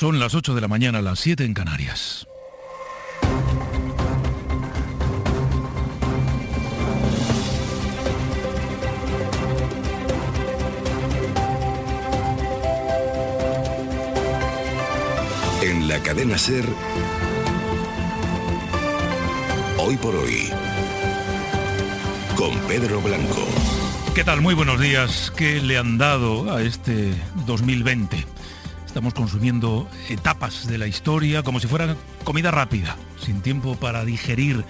Son las 8 de la mañana, las 7 en Canarias. En la cadena SER, Hoy por Hoy, con Pedro Blanco. ¿Qué tal? Muy buenos días. ¿Qué le han dado a este 2020? Estamos consumiendo etapas de la historia como si fuera comida rápida, sin tiempo para digerir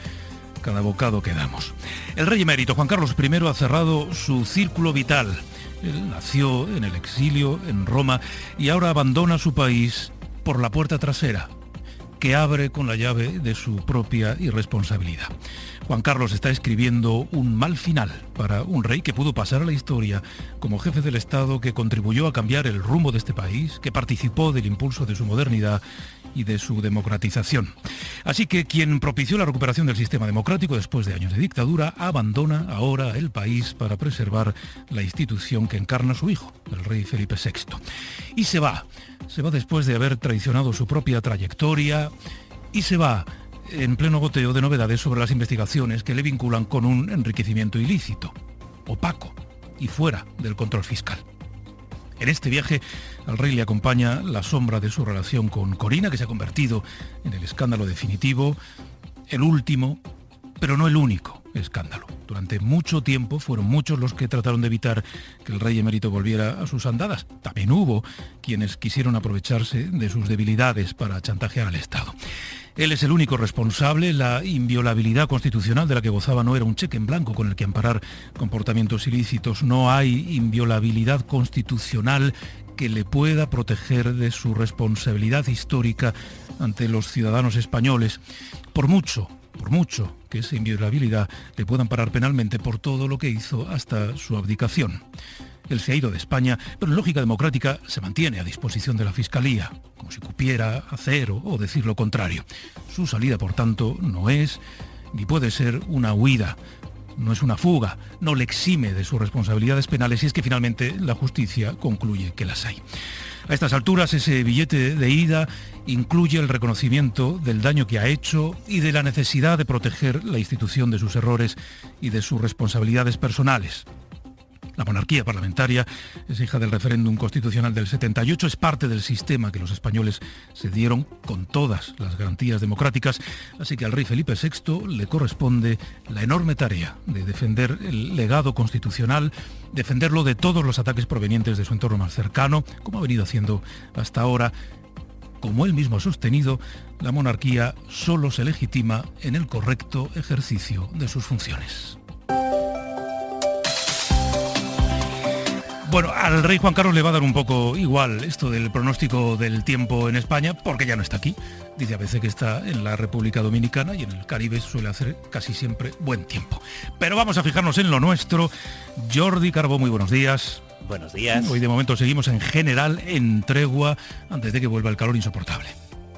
cada bocado que damos. El rey emérito Juan Carlos I ha cerrado su círculo vital. Él nació en el exilio, en Roma, y ahora abandona su país por la puerta trasera, que abre con la llave de su propia irresponsabilidad. Juan Carlos está escribiendo un mal final para un rey que pudo pasar a la historia como jefe del Estado, que contribuyó a cambiar el rumbo de este país, que participó del impulso de su modernidad y de su democratización. Así que quien propició la recuperación del sistema democrático después de años de dictadura abandona ahora el país para preservar la institución que encarna su hijo, el rey Felipe VI. Y se va después de haber traicionado su propia trayectoria, y se va en pleno goteo de novedades sobre las investigaciones que le vinculan con un enriquecimiento ilícito, opaco y fuera del control fiscal. En este viaje al rey le acompaña la sombra de su relación con Corina, que se ha convertido en el escándalo definitivo, el último, pero no el único escándalo. Durante mucho tiempo fueron muchos los que trataron de evitar que el rey emérito volviera a sus andadas. También hubo quienes quisieron aprovecharse de sus debilidades para chantajear al Estado. Él es el único responsable. La inviolabilidad constitucional de la que gozaba no era un cheque en blanco con el que amparar comportamientos ilícitos. No hay inviolabilidad constitucional que le pueda proteger de su responsabilidad histórica ante los ciudadanos españoles. Por mucho que esa inviolabilidad le pueda amparar penalmente por todo lo que hizo hasta su abdicación. Él se ha ido de España, pero en lógica democrática se mantiene a disposición de la Fiscalía, como si cupiera hacer o decir lo contrario. Su salida, por tanto, no es ni puede ser una huida, no es una fuga, no le exime de sus responsabilidades penales si es que finalmente la justicia concluye que las hay. A estas alturas, ese billete de ida incluye el reconocimiento del daño que ha hecho y de la necesidad de proteger la institución de sus errores y de sus responsabilidades personales. La monarquía parlamentaria es hija del referéndum constitucional del 78, es parte del sistema que los españoles se dieron con todas las garantías democráticas, así que al rey Felipe VI le corresponde la enorme tarea de defender el legado constitucional, defenderlo de todos los ataques provenientes de su entorno más cercano, como ha venido haciendo hasta ahora. Como él mismo ha sostenido, la monarquía solo se legitima en el correcto ejercicio de sus funciones. Bueno, al rey Juan Carlos le va a dar un poco igual esto del pronóstico del tiempo en España, porque ya no está aquí. Dice a veces que está en la República Dominicana y en el Caribe suele hacer casi siempre buen tiempo. Pero vamos a fijarnos en lo nuestro. Jordi Carbó, muy buenos días. Buenos días. Hoy de momento seguimos en general en tregua antes de que vuelva el calor insoportable.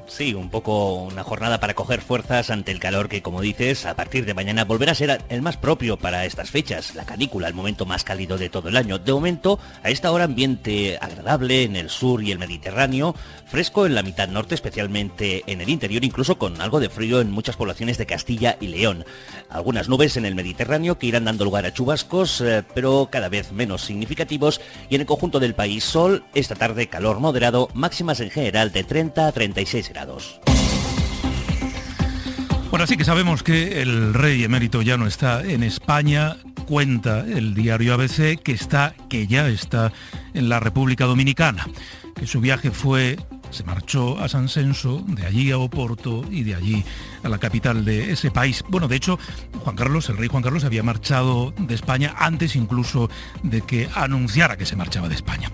Sí, un poco una jornada para coger fuerzas ante el calor que, como dices, a partir de mañana volverá a ser el más propio para estas fechas, la canícula, el momento más cálido de todo el año. De momento, a esta hora ambiente agradable en el sur y el Mediterráneo, fresco en la mitad norte, especialmente en el interior, incluso con algo de frío en muchas poblaciones de Castilla y León. Algunas nubes en el Mediterráneo que irán dando lugar a chubascos, pero cada vez menos significativos, y en el conjunto del país sol, esta tarde calor moderado, máximas en general de 30 a 36 grados. Bueno, así que sabemos que el rey emérito ya no está en España. Cuenta el diario ABC que ya está en la República Dominicana, que su viaje se marchó a San Censo, de allí a Oporto y de allí a la capital de ese país. Bueno, de hecho, el rey Juan Carlos había marchado de España antes incluso de que anunciara que se marchaba de España.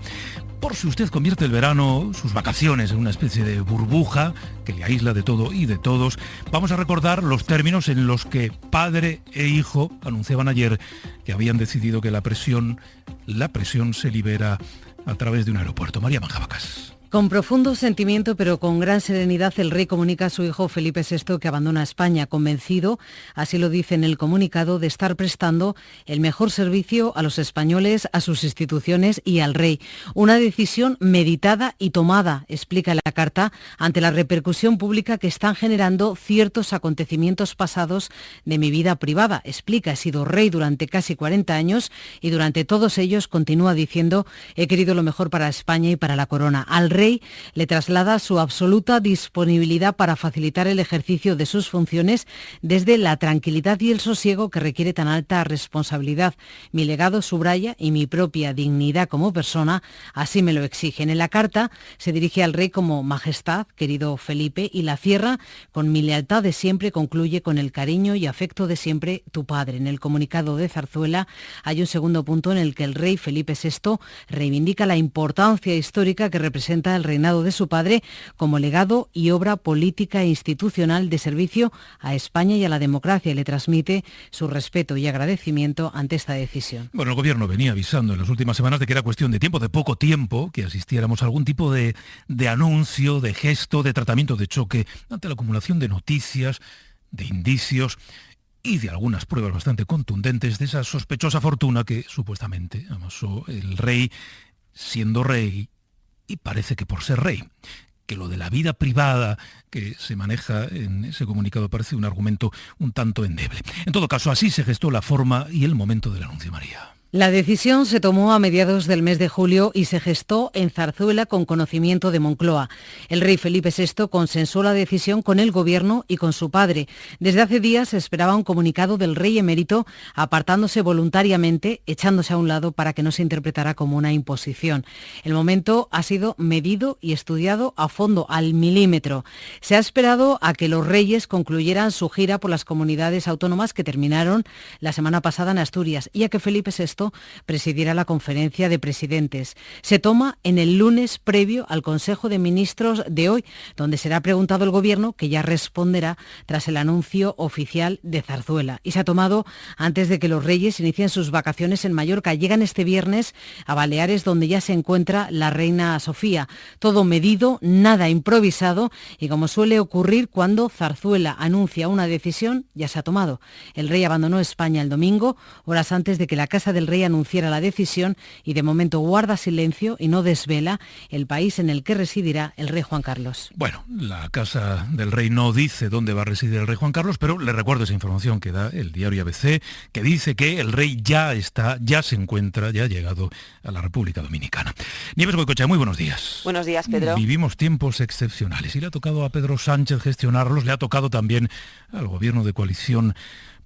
Por si usted convierte el verano, sus vacaciones, en una especie de burbuja que le aísla de todo y de todos, vamos a recordar los términos en los que padre e hijo anunciaban ayer que habían decidido que la presión se libera a través de un aeropuerto. María Manjabacas. Con profundo sentimiento, pero con gran serenidad, el rey comunica a su hijo Felipe VI que abandona España, convencido, así lo dice en el comunicado, de estar prestando el mejor servicio a los españoles, a sus instituciones y al rey. Una decisión meditada y tomada, explica la carta, ante la repercusión pública que están generando ciertos acontecimientos pasados de mi vida privada. Explica, he sido rey durante casi 40 años y durante todos ellos, continúa diciendo, he querido lo mejor para España y para la corona. Al rey le traslada su absoluta disponibilidad para facilitar el ejercicio de sus funciones desde la tranquilidad y el sosiego que requiere tan alta responsabilidad. Mi legado, subraya, y mi propia dignidad como persona así me lo exigen. En la carta se dirige al rey como Majestad, querido Felipe, y la cierra con mi lealtad de siempre, concluye con el cariño y afecto de siempre, tu padre. En el comunicado de Zarzuela hay un segundo punto en el que el rey Felipe VI reivindica la importancia histórica que representa el reinado de su padre como legado y obra política e institucional de servicio a España y a la democracia, y le transmite su respeto y agradecimiento ante esta decisión. Bueno, el gobierno venía avisando en las últimas semanas de que era cuestión de tiempo, de poco tiempo, que asistiéramos a algún tipo de anuncio, de gesto, de tratamiento de choque ante la acumulación de noticias, de indicios y de algunas pruebas bastante contundentes de esa sospechosa fortuna que supuestamente amasó el rey siendo rey, y parece que por ser rey. Que lo de la vida privada que se maneja en ese comunicado parece un argumento un tanto endeble. En todo caso, así se gestó la forma y el momento del anuncio, María. La decisión se tomó a mediados del mes de julio y se gestó en Zarzuela con conocimiento de Moncloa. El rey Felipe VI consensuó la decisión con el gobierno y con su padre. Desde hace días se esperaba un comunicado del rey emérito apartándose voluntariamente, echándose a un lado para que no se interpretara como una imposición. El momento ha sido medido y estudiado a fondo, al milímetro. Se ha esperado a que los reyes concluyeran su gira por las comunidades autónomas que terminaron la semana pasada en Asturias y a que Felipe VI presidirá la conferencia de presidentes. Se toma en el lunes previo al Consejo de Ministros de hoy, donde será preguntado el Gobierno, que ya responderá tras el anuncio oficial de Zarzuela. Y se ha tomado antes de que los reyes inicien sus vacaciones en Mallorca. Llegan este viernes a Baleares, donde ya se encuentra la reina Sofía. Todo medido, nada improvisado, y como suele ocurrir cuando Zarzuela anuncia una decisión, ya se ha tomado. El rey abandonó España el domingo, horas antes de que la Casa del Rey anunciara la decisión, y de momento guarda silencio y no desvela el país en el que residirá el rey Juan Carlos. Bueno, la Casa del Rey no dice dónde va a residir el rey Juan Carlos, pero le recuerdo esa información que da el diario ABC, que dice que el rey ya se encuentra, ya ha llegado a la República Dominicana. Nieves Goicoechea, muy buenos días. Buenos días, Pedro. Vivimos tiempos excepcionales y le ha tocado a Pedro Sánchez gestionarlos, le ha tocado también al gobierno de coalición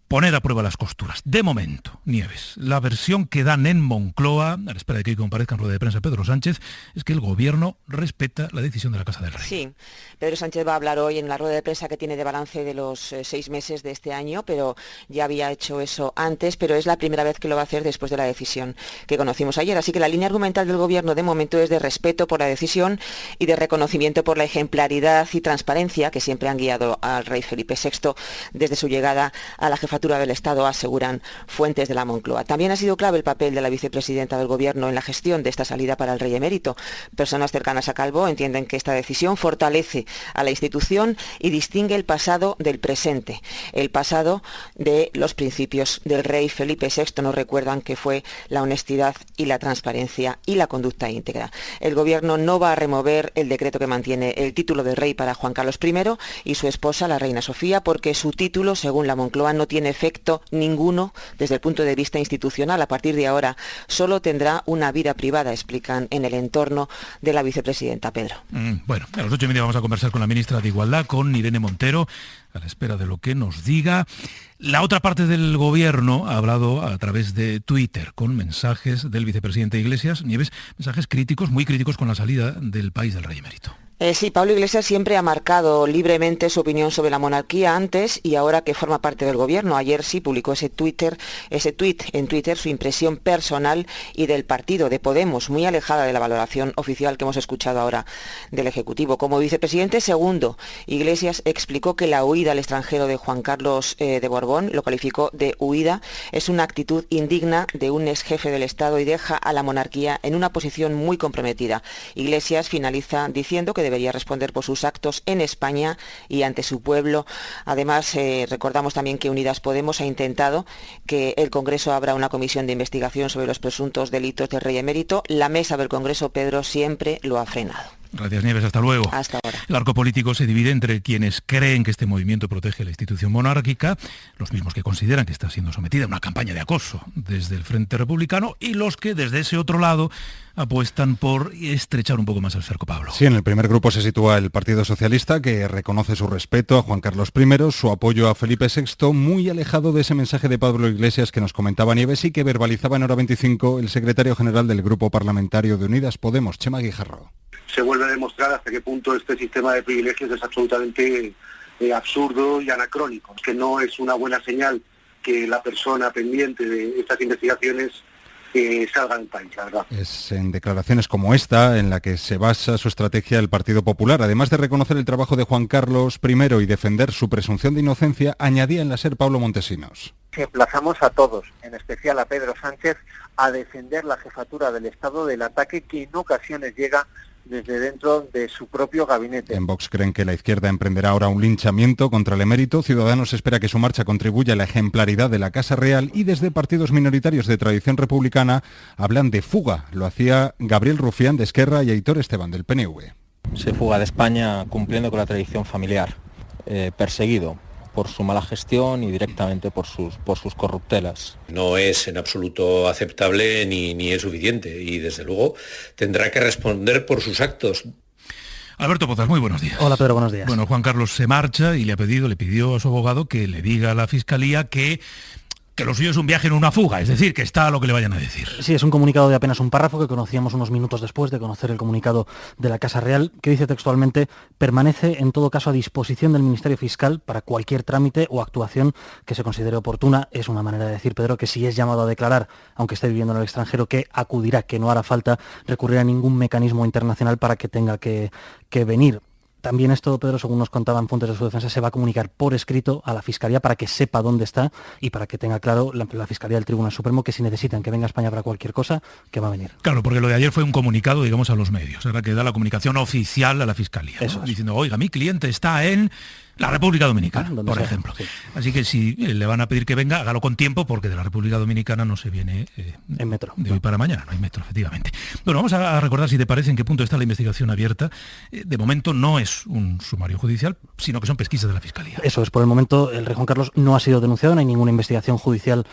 poner a prueba las costuras. De momento, Nieves, la versión que dan en Moncloa, a la espera de que hoy comparezca en rueda de prensa Pedro Sánchez, es que el gobierno respeta la decisión de la Casa del Rey. Sí, Pedro Sánchez va a hablar hoy en la rueda de prensa que tiene de balance de los 6 meses de este año, pero ya había hecho eso antes, pero es la primera vez que lo va a hacer después de la decisión que conocimos ayer. Así que la línea argumental del gobierno de momento es de respeto por la decisión y de reconocimiento por la ejemplaridad y transparencia que siempre han guiado al rey Felipe VI desde su llegada a la jefatura del Estado, aseguran fuentes de la Moncloa. También ha sido clave el papel de la vicepresidenta del Gobierno en la gestión de esta salida para el rey emérito. Personas cercanas a Calvo entienden que esta decisión fortalece a la institución y distingue el pasado del presente. El pasado de los principios del rey Felipe VI nos recuerdan que fue la honestidad y la transparencia y la conducta íntegra. El Gobierno no va a remover el decreto que mantiene el título de rey para Juan Carlos I y su esposa, la reina Sofía, porque su título, según la Moncloa, no tiene efecto ninguno desde el punto de vista institucional. A partir de ahora solo tendrá una vida privada, explican en el entorno de la vicepresidenta. Pedro. Bueno, a las 8:30 vamos a conversar con la ministra de Igualdad, con Irene Montero, a la espera de lo que nos diga. La otra parte del gobierno ha hablado a través de Twitter con mensajes del vicepresidente Iglesias, Nieves, mensajes críticos, muy críticos con la salida del país del rey emérito. Sí, Pablo Iglesias siempre ha marcado libremente su opinión sobre la monarquía antes y ahora que forma parte del gobierno. Ayer sí publicó ese tuit en Twitter, su impresión personal y del partido de Podemos, muy alejada de la valoración oficial que hemos escuchado ahora del Ejecutivo. Como vicepresidente segundo, Iglesias explicó que la huida al extranjero de Juan Carlos de Borbón, lo calificó de huida, es una actitud indigna de un ex jefe del Estado y deja a la monarquía en una posición muy comprometida. Iglesias finaliza diciendo que debería responder por sus actos en España y ante su pueblo. Además, recordamos también que Unidas Podemos ha intentado que el Congreso abra una comisión de investigación sobre los presuntos delitos del rey emérito. La mesa del Congreso, Pedro, siempre lo ha frenado. Gracias, Nieves. Hasta luego. Hasta ahora. El arco político se divide entre quienes creen que este movimiento protege la institución monárquica, los mismos que consideran que está siendo sometida a una campaña de acoso desde el Frente Republicano, y los que desde ese otro lado apuestan por estrechar un poco más el cerco, Pablo. Sí, en el primer grupo se sitúa el Partido Socialista, que reconoce su respeto a Juan Carlos I, su apoyo a Felipe VI, muy alejado de ese mensaje de Pablo Iglesias que nos comentaba Nieves y que verbalizaba en Hora 25 el secretario general del Grupo Parlamentario de Unidas Podemos, Txema Guijarro. Se vuelve a demostrar hasta qué punto este sistema de privilegios es absolutamente absurdo y anacrónico, que no es una buena señal que la persona pendiente de estas investigaciones salga del país, la verdad. Es en declaraciones como esta en la que se basa su estrategia el Partido Popular. Además de reconocer el trabajo de Juan Carlos I y defender su presunción de inocencia, añadía en la SER Pablo Montesinos. Emplazamos a todos, en especial a Pedro Sánchez, a defender la jefatura del Estado del ataque que en ocasiones llega desde dentro de su propio gabinete. En Vox creen que la izquierda emprenderá ahora un linchamiento contra el emérito. Ciudadanos espera que su marcha contribuya a la ejemplaridad de la Casa Real y desde partidos minoritarios de tradición republicana hablan de fuga. Lo hacía Gabriel Rufián de Esquerra y Aitor Esteban del PNV. Se fuga de España cumpliendo con la tradición familiar, perseguido por su mala gestión y directamente por sus corruptelas. No es en absoluto aceptable ni es suficiente y desde luego tendrá que responder por sus actos. Alberto Pozas, muy buenos días. Hola Pedro, buenos días. Bueno, Juan Carlos se marcha y le pidió a su abogado que le diga a la Fiscalía que lo suyo es un viaje en una fuga, es decir, que está a lo que le vayan a decir. Sí, es un comunicado de apenas un párrafo que conocíamos unos minutos después de conocer el comunicado de la Casa Real, que dice textualmente: permanece en todo caso a disposición del Ministerio Fiscal para cualquier trámite o actuación que se considere oportuna. Es una manera de decir, Pedro, que si es llamado a declarar, aunque esté viviendo en el extranjero, que acudirá, que no hará falta recurrir a ningún mecanismo internacional para que tenga que venir. También esto, Pedro, según nos contaban fuentes de su defensa, se va a comunicar por escrito a la Fiscalía para que sepa dónde está y para que tenga claro la Fiscalía del Tribunal Supremo que si necesitan que venga a España para cualquier cosa, que va a venir. Claro, porque lo de ayer fue un comunicado, digamos, a los medios. Ahora queda la comunicación oficial a la Fiscalía, ¿no? Diciendo, oiga, mi cliente está en la República Dominicana, por ejemplo. Sí. Así que si le van a pedir que venga, hágalo con tiempo, porque de la República Dominicana no se viene en metro. De hoy para mañana, no hay metro, efectivamente. Bueno, vamos a recordar, si te parece, en qué punto está la investigación abierta. De momento no es un sumario judicial, sino que son pesquisas de la Fiscalía. Eso es, por el momento el rey Juan Carlos no ha sido denunciado, no hay ninguna investigación judicial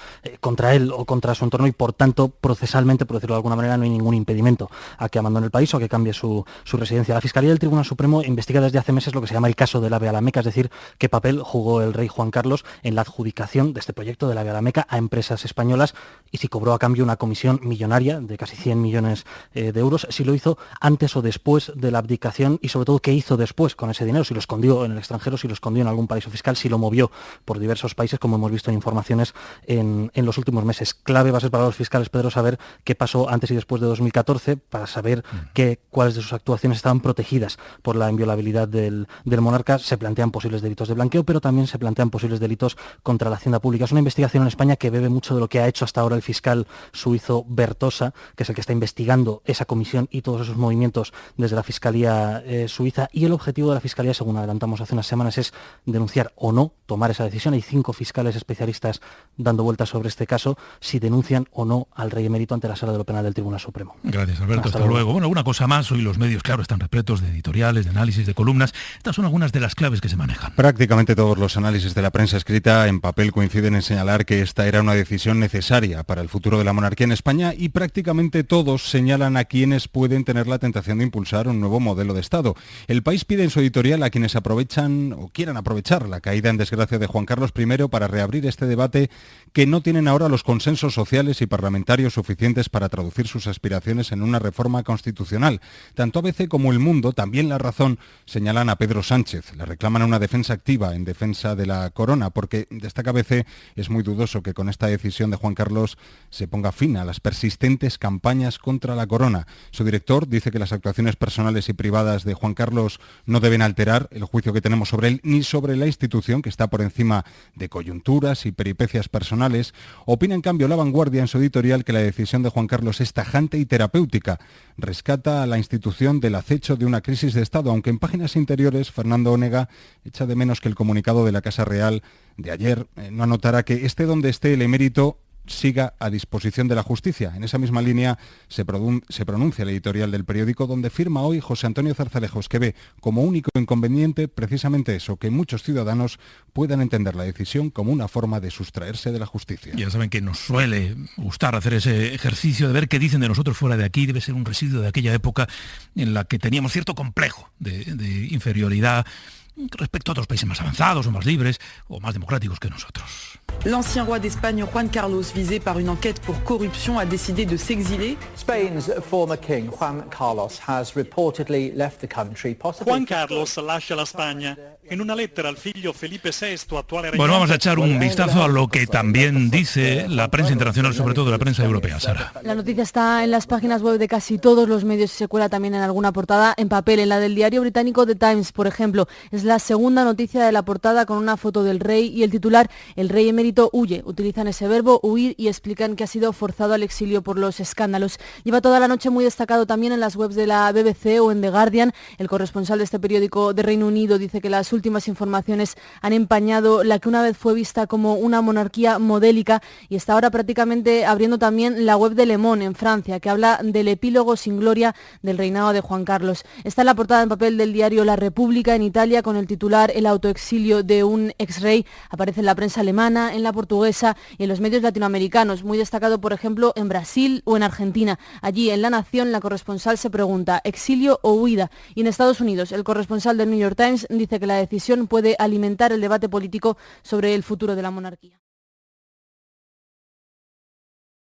contra él o contra su entorno y por tanto, procesalmente, por decirlo de alguna manera, no hay ningún impedimento a que abandone el país o a que cambie su residencia. La Fiscalía del Tribunal Supremo investiga desde hace meses lo que se llama el caso del AVE a la Meca, es decir, qué papel jugó el rey Juan Carlos en la adjudicación de este proyecto del AVE a la Meca a empresas españolas y si cobró a cambio una comisión millonaria de casi 100 millones de euros, si lo hizo antes o después de la abdicación y sobre todo qué hizo después con ese dinero, si lo escondió en el extranjero, si lo escondió en algún paraíso fiscal, si lo movió por diversos países, como hemos visto en informaciones en los últimos meses. Clave va a ser para los fiscales, Pedro, saber qué pasó antes y después de 2014 para saber cuáles de sus actuaciones estaban protegidas por la inviolabilidad del monarca. Se plantean posibles delitos de blanqueo, pero también se plantean posibles delitos contra la hacienda pública. Es una investigación en España que bebe mucho de lo que ha hecho hasta ahora el fiscal suizo Bertosa, que es el que está investigando esa comisión y todos esos movimientos desde la Fiscalía suiza, y el objetivo de la Fiscalía, según adelantamos hace unas semanas, es denunciar o no, tomar esa decisión. Hay 5 fiscales especialistas dando vueltas sobre este caso, si denuncian o no al rey emérito ante la Sala de lo Penal del Tribunal Supremo. Gracias, Alberto. Hasta luego. Bueno, una cosa más, hoy los medios, claro, están repletos de editoriales, de análisis, de columnas. Estas son algunas de las claves que se manejan. manejan. Prácticamente todos los análisis de la prensa escrita en papel coinciden en señalar que esta era una decisión necesaria para el futuro de la monarquía en España y prácticamente todos señalan a quienes pueden tener la tentación de impulsar un nuevo modelo de Estado. El País pide en su editorial a quienes aprovechan o quieran aprovechar la caída en desgracia de Juan Carlos I para reabrir este debate que no tienen ahora los consensos sociales y parlamentarios suficientes para traducir sus aspiraciones en una reforma constitucional. Tanto ABC como El Mundo, también La Razón, señalan a Pedro Sánchez. Le reclaman una defensa activa en defensa de la corona, porque, destaca ABC, es muy dudoso que con esta decisión de Juan Carlos se ponga fin a las persistentes campañas contra la corona. Su director dice que las actuaciones personales y privadas de Juan Carlos no deben alterar el juicio que tenemos sobre él ni sobre la institución, que está por encima de coyunturas y peripecias personales. Opina en cambio La Vanguardia en su editorial que la decisión de Juan Carlos es tajante y terapéutica. Rescata a la institución del acecho de una crisis de Estado, aunque en páginas interiores Fernando Onega echa de menos que el comunicado de la Casa Real de ayer no anotara que esté donde esté el emérito siga a disposición de la justicia. En esa misma línea se pronuncia el editorial del periódico, donde firma hoy José Antonio Zarzalejos, que ve como único inconveniente precisamente eso, que muchos ciudadanos puedan entender la decisión como una forma de sustraerse de la justicia. Ya saben que nos suele gustar hacer ese ejercicio de ver qué dicen de nosotros fuera de aquí. Debe ser un residuo de aquella época en la que teníamos cierto complejo de inferioridad respecto a otros países más avanzados o más libres o más democráticos que nosotros. L'ancien roi d'Espagne Juan Carlos, visé par une enquête pour corruption, a décidé de s'exiler. Spain's former king Juan Carlos has reportedly left the country. Juan Carlos lascia la Spagna. En una lettera al figlio Felipe VI, actuale Bueno, vamos a echar un vistazo a lo que también dice la prensa internacional, sobre todo la prensa europea, Sara. La noticia está en las páginas web de casi todos los medios y se cuela también en alguna portada en papel. En la del diario británico The Times, por ejemplo, es la segunda noticia de la portada con una foto del rey y el titular: el rey emérito huye. Utilizan ese verbo, huir, y explican que ha sido forzado al exilio por los escándalos. Lleva toda la noche muy destacado también en las webs de la BBC o en The Guardian. El corresponsal de este periódico de Reino Unido dice que las últimas informaciones han empañado la que una vez fue vista como una monarquía modélica, y está ahora prácticamente abriendo también la web de Le Monde en Francia, que habla del epílogo sin gloria del reinado de Juan Carlos. Está en la portada en papel del diario La República en Italia con el titular: el autoexilio de un ex-rey. Aparece en la prensa alemana, en la portuguesa y en los medios latinoamericanos, muy destacado por ejemplo en Brasil o en Argentina. Allí en La Nación la corresponsal se pregunta: ¿exilio o huida? Y en Estados Unidos el corresponsal del New York Times dice que la decisión puede alimentar el debate político sobre el futuro de la monarquía.